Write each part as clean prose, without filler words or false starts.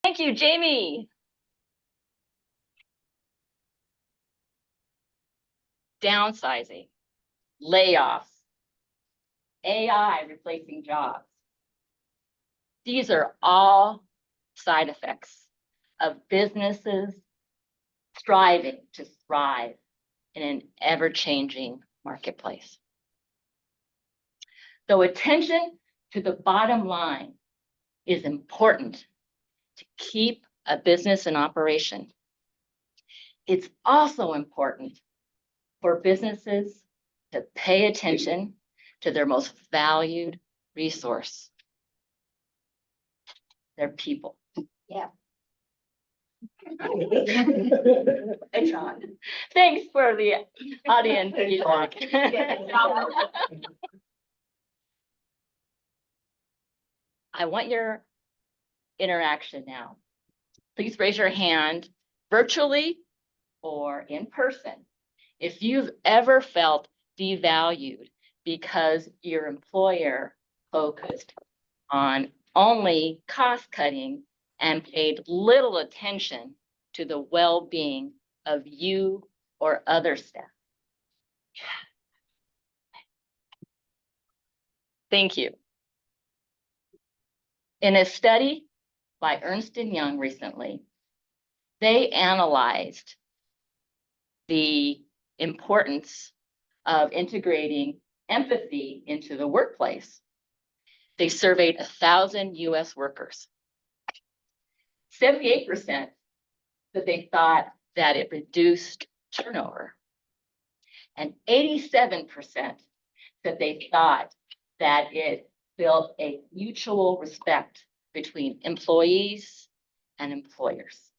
Thank you, Jamie. Downsizing, layoffs, AI replacing jobs. These are all side effects of businesses striving to thrive in an ever-changing marketplace. Though attention to the bottom line is important to keep a business in operation, it's also important for businesses to pay attention to their most valued resource, their people. Yeah. Hey, Sean. Thanks for the audience feedback. I want your interaction now. Please raise your hand virtually or in person if you've ever felt devalued because your employer focused on only cost cutting and paid little attention to the well-being of you or other staff. Thank you. In a study by Ernst & Young recently, they analyzed the importance of integrating empathy into the workplace. They surveyed 1,000 US workers. 78% that they thought that it reduced turnover, and 87% that they thought that it built a mutual respect between employees and employers.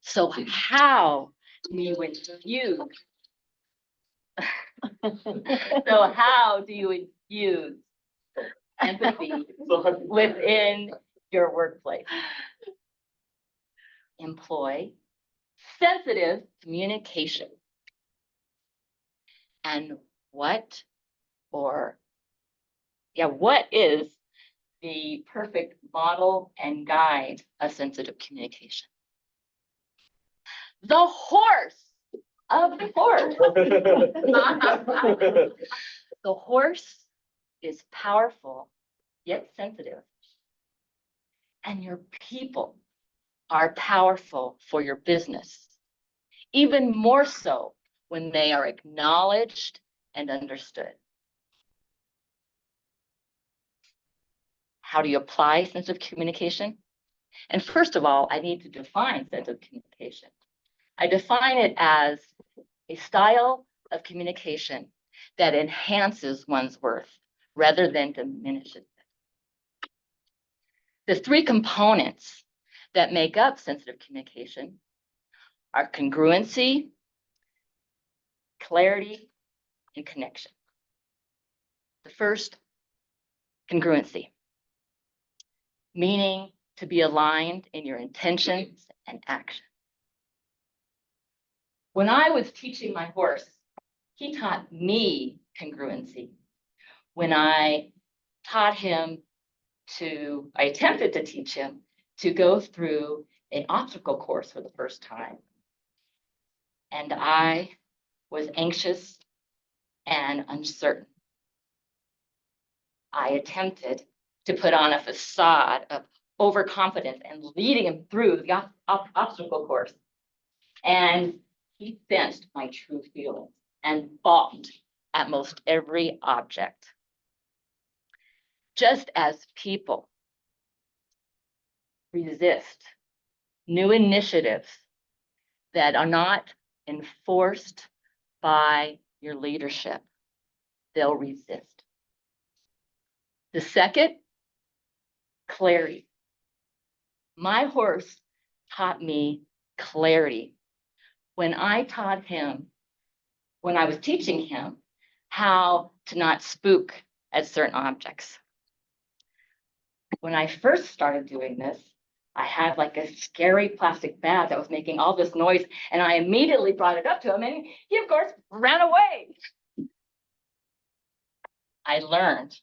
So how do you infuse empathy within your workplace? Employ sensitive communication. And what is the perfect model and guide of sensitive communication? The horse, of course. The horse is powerful, yet sensitive. And your people are powerful for your business, even more so when they are acknowledged and understood. How do you apply sensitive communication? And first of all, I need to define sensitive communication. I define it as a style of communication that enhances one's worth rather than diminishes it. The three components that make up sensitive communication are congruency, clarity, and connection. The first, congruency, meaning to be aligned in your intentions and action. When I was teaching my horse, he taught me congruency. When I attempted to teach him to go through an obstacle course for the first time. And I was anxious and uncertain. I attempted to put on a facade of overconfidence and leading him through the obstacle course. And he sensed my true feelings and balked at most every object. Just as people resist new initiatives that are not enforced by your leadership, they'll resist. The second, clarity. My horse taught me clarity when I was teaching him how to not spook at certain objects. When I first started doing this, I had like a scary plastic bag that was making all this noise, and I immediately brought it up to him, and he, of course, ran away. I learned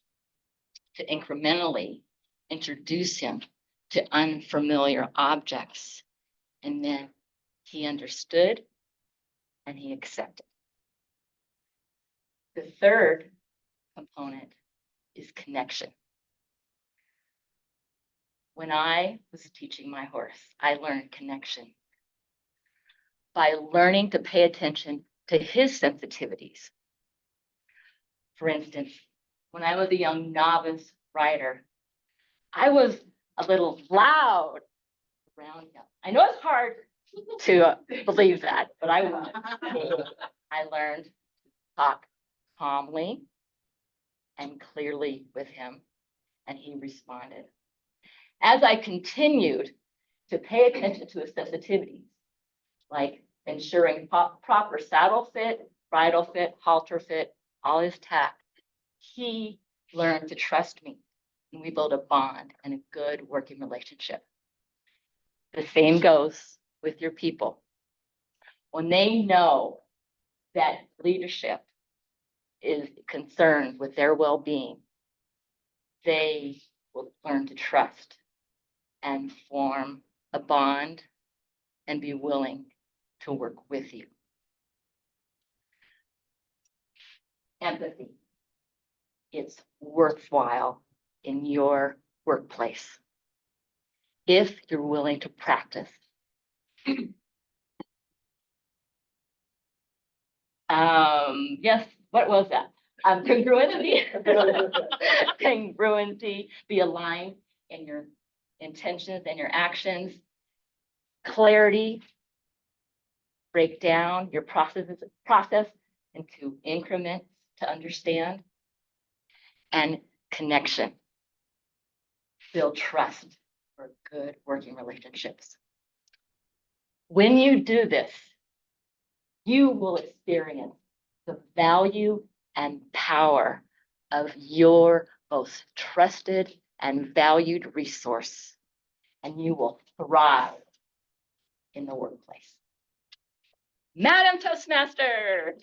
to incrementally introduce him to unfamiliar objects. And then he understood and he accepted. The third component is connection. When I was teaching my horse, I learned connection by learning to pay attention to his sensitivities. For instance, when I was a young novice rider, I was a little loud around him. I know it's hard to believe that, but I was. I learned to talk calmly and clearly with him, and he responded. As I continued to pay attention to his sensitivities, like ensuring proper saddle fit, bridle fit, halter fit, all his tact, he learned to trust me, and we built a bond and a good working relationship. The same goes with your people. When they know that leadership is concerned with their well-being, they will learn to trust and form a bond and be willing to work with you. Empathy. It's worthwhile in your workplace if you're willing to practice. Yes, what was that? Congruency. Congruency, be aligned in your intentions and your actions. Clarity, break down your process into increments to understand. And connection, build trust for good working relationships. When you do this, you will experience the value and power of your most trusted and valued resource, and you will thrive in the workplace. Madam Toastmaster.